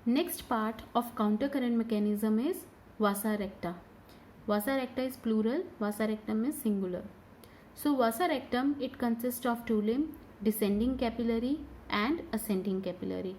Next part of countercurrent mechanism is vasa recta. Vasa recta is plural, vasa rectum is singular. So vasa rectum, it consists of two limbs, descending capillary and ascending capillary.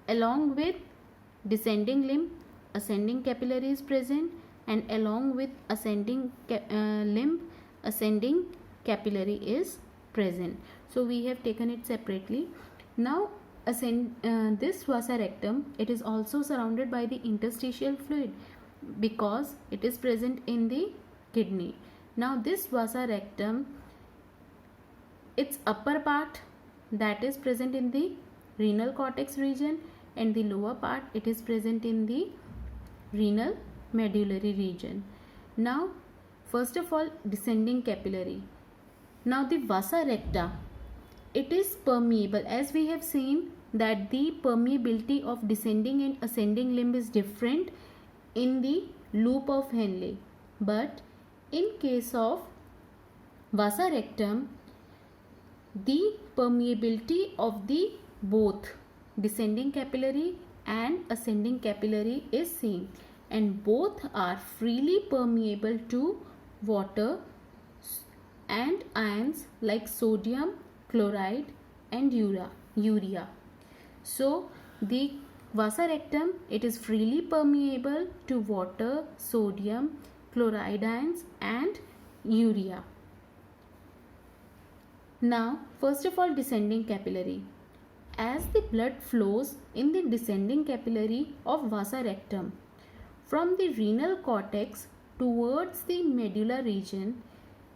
Along with descending limb, ascending capillary is present, and along with ascending limb, ascending capillary is present. So we have taken it separately. Now this vasa rectum, it is also surrounded by the interstitial fluid because it is present in the kidney. Now this vasa rectum, its upper part, that is present in the renal cortex region, and the lower part, it is present in the renal medullary region. Now first of all, descending capillary. Now the vasa recta, it is permeable. As we have seen that the permeability of descending and ascending limb is different in the loop of Henle, but in case of vasa rectum, the permeability of the both descending capillary and ascending capillary is same, and both are freely permeable to water and ions like sodium, chloride and urea. So the vasa rectum, it is freely permeable to water, sodium, chloride ions and urea. Now first of all, descending capillary. As the blood flows in the descending capillary of vasa rectum from the renal cortex towards the medulla region,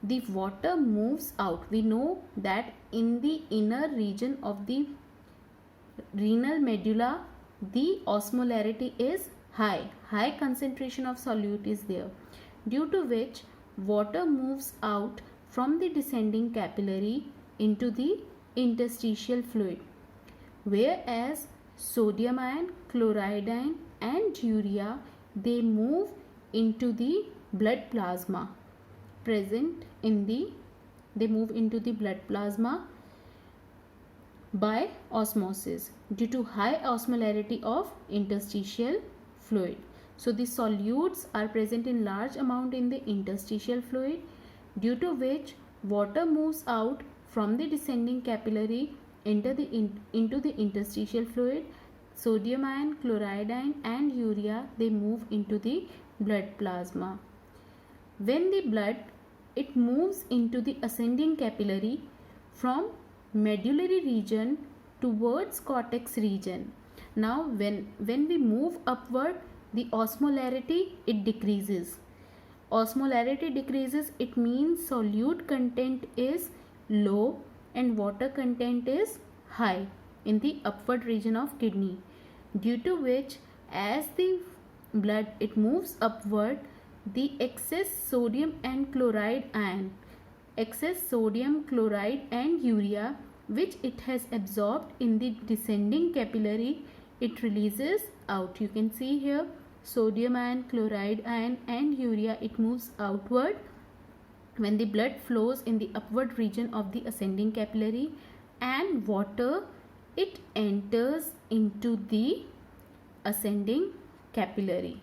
the water moves out. We know that in the inner region of the renal medulla, the osmolarity is high concentration of solute is there, due to which water moves out from the descending capillary into the interstitial fluid, whereas sodium ion, chloride ion and urea, they move into the blood plasma present in the, they move into the blood plasma by osmosis due to high osmolarity of interstitial fluid. So the solutes are present in large amount in the interstitial fluid, due to which water moves out from the descending capillary into the interstitial fluid. Sodium ion, chloride ion and urea, they move into the blood plasma. When the blood, it moves into the ascending capillary from medullary region towards cortex region. Now when we move upward, the osmolarity, it decreases. Osmolarity decreases, it means solute content is low and water content is high in the upward region of kidney, due to which as the blood, it moves upward, the excess sodium and chloride ion, excess sodium, chloride and urea, which it has absorbed in the descending capillary, it releases out. You can see here sodium ion, chloride ion and urea, it moves outward when the blood flows in the upward region of the ascending capillary, and water, it enters into the ascending capillary.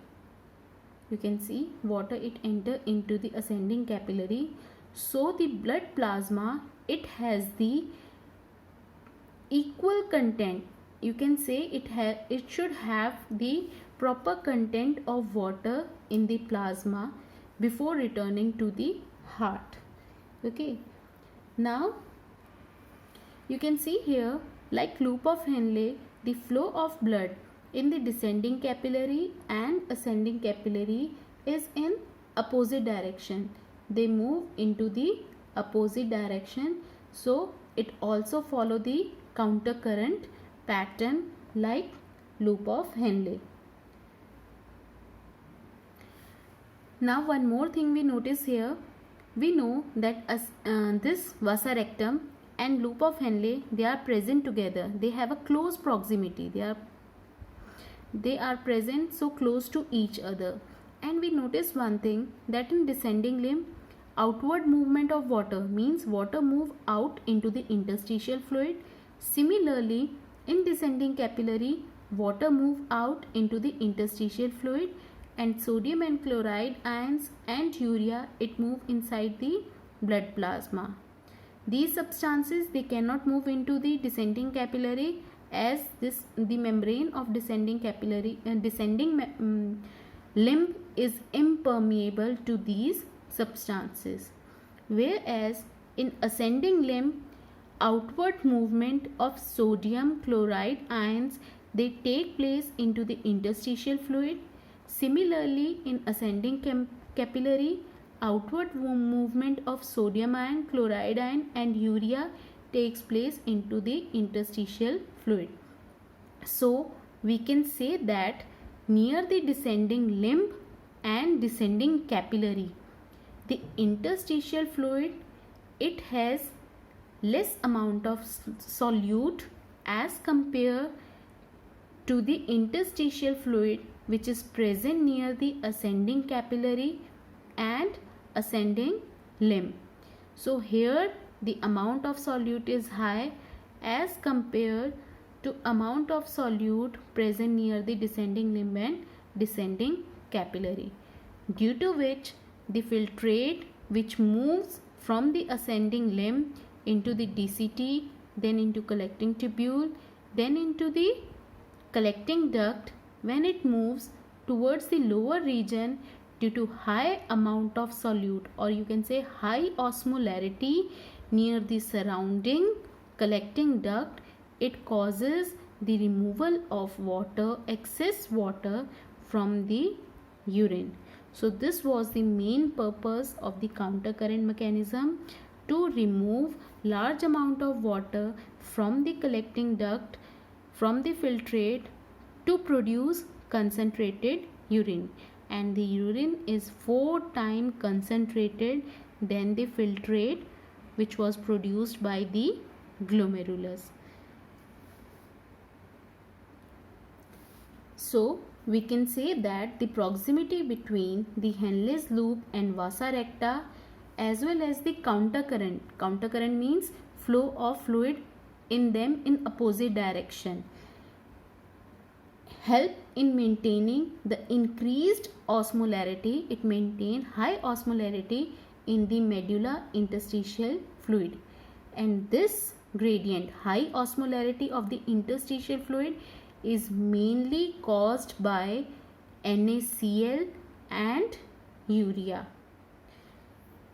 You can see water, it enter into the ascending capillary. So the blood plasma, it has the equal content. You can say it should have the proper content of water in the plasma before returning to the heart. Okay, now you can see here, like loop of Henle, the flow of blood in the descending capillary and ascending capillary is in opposite direction. They move into the opposite direction, so it also follow the counter current pattern like loop of Henle. Now one more thing we notice here, we know that this vasa rectum and loop of Henle, they are present together. They have a close proximity. They are present so close to each other. And we notice one thing, that in descending limb, outward movement of water means water move out into the interstitial fluid. Similarly, in descending capillary, water move out into the interstitial fluid, and sodium and chloride ions and urea, it move inside the blood plasma. These substances, they cannot move into the descending capillary, as the membrane of descending capillary limb is impermeable to these substances, whereas in ascending limb, outward movement of sodium chloride ions, they take place into the interstitial fluid. Similarly, in ascending capillary, outward movement of sodium ion, chloride ion and urea takes place into the interstitial fluid. So we can say that near the descending limb and descending capillary, the interstitial fluid, it has less amount of solute as compared to the interstitial fluid which is present near the ascending capillary and ascending limb. So here the amount of solute is high as compared to amount of solute present near the descending limb and descending capillary, due to which the filtrate which moves from the ascending limb into the DCT, then into collecting tubule, then into the collecting duct, when it moves towards the lower region, due to high amount of solute, or you can say high osmolarity near the surrounding collecting duct, it causes the removal of water, excess water from the urine. So this was the main purpose of the counter current mechanism, to remove large amount of water from the collecting duct, from the filtrate, to produce concentrated urine, and the urine is 4 times concentrated than the filtrate which was produced by the glomerulus. So we can say that the proximity between the Henle's loop and vasa recta, as well as the counter current means flow of fluid in them in opposite direction, help in maintaining the increased osmolarity. It maintain high osmolarity in the medulla interstitial fluid, and this gradient, high osmolarity of the interstitial fluid, is mainly caused by NaCl and urea.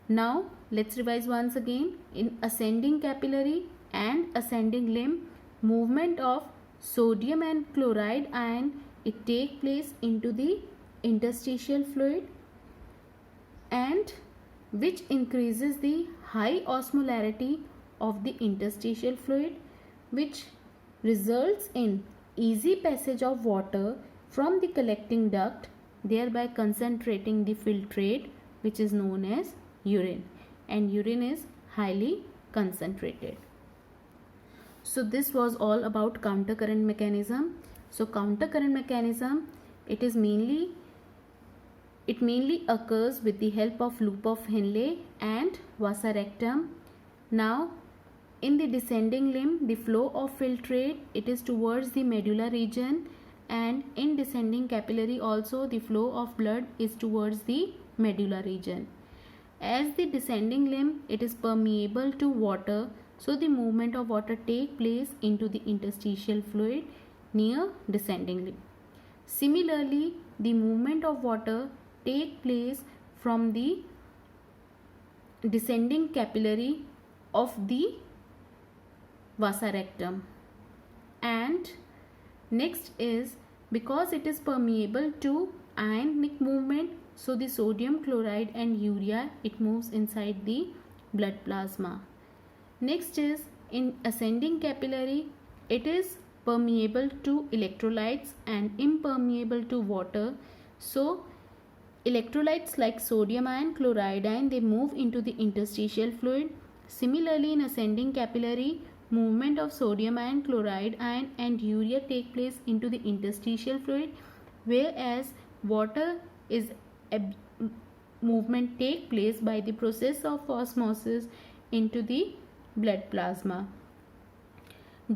Now let's revise once again. In ascending capillary and ascending limb, movement of sodium and chloride ion, it take place into the interstitial fluid, and which increases the high osmolarity of the interstitial fluid, which results in easy passage of water from the collecting duct, thereby concentrating the filtrate which is known as urine, and urine is highly concentrated. So this was all about counter current mechanism. So counter current mechanism, it mainly occurs with the help of loop of Henle and vasa rectum. Now in the descending limb, the flow of filtrate, it is towards the medulla region, and in descending capillary also the flow of blood is towards the medulla region. As the descending limb, it is permeable to water, so the movement of water take place into the interstitial fluid near descending limb. Similarly, the movement of water take place from the descending capillary of the vasa rectum, and next is, because it is permeable to ionic movement, so the sodium chloride and urea, it moves inside the blood plasma. Next is, in ascending capillary, it is permeable to electrolytes and impermeable to water, so electrolytes like sodium ion, chloride ion, they move into the interstitial fluid. Similarly, in ascending capillary, movement of sodium ion, chloride ion and urea take place into the interstitial fluid, whereas water is movement take place by the process of osmosis into the blood plasma.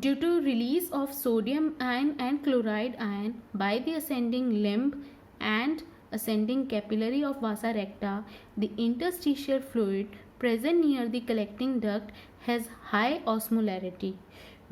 Due to release of sodium ion and chloride ion by the ascending limb and ascending capillary of vasa recta, the interstitial fluid present near the collecting duct has high osmolarity.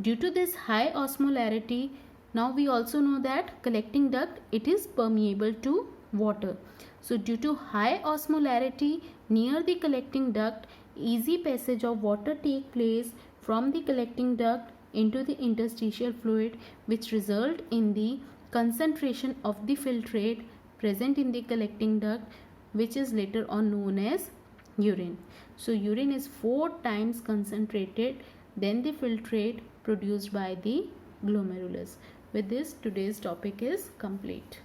Due to this high osmolarity, now we also know that collecting duct, it is permeable to water. So due to high osmolarity near the collecting duct, easy passage of water take place from the collecting duct into the interstitial fluid, which result in the concentration of the filtrate present in the collecting duct, which is later on known as urine. So urine is 4 times concentrated than the filtrate produced by the glomerulus. With this, today's topic is complete.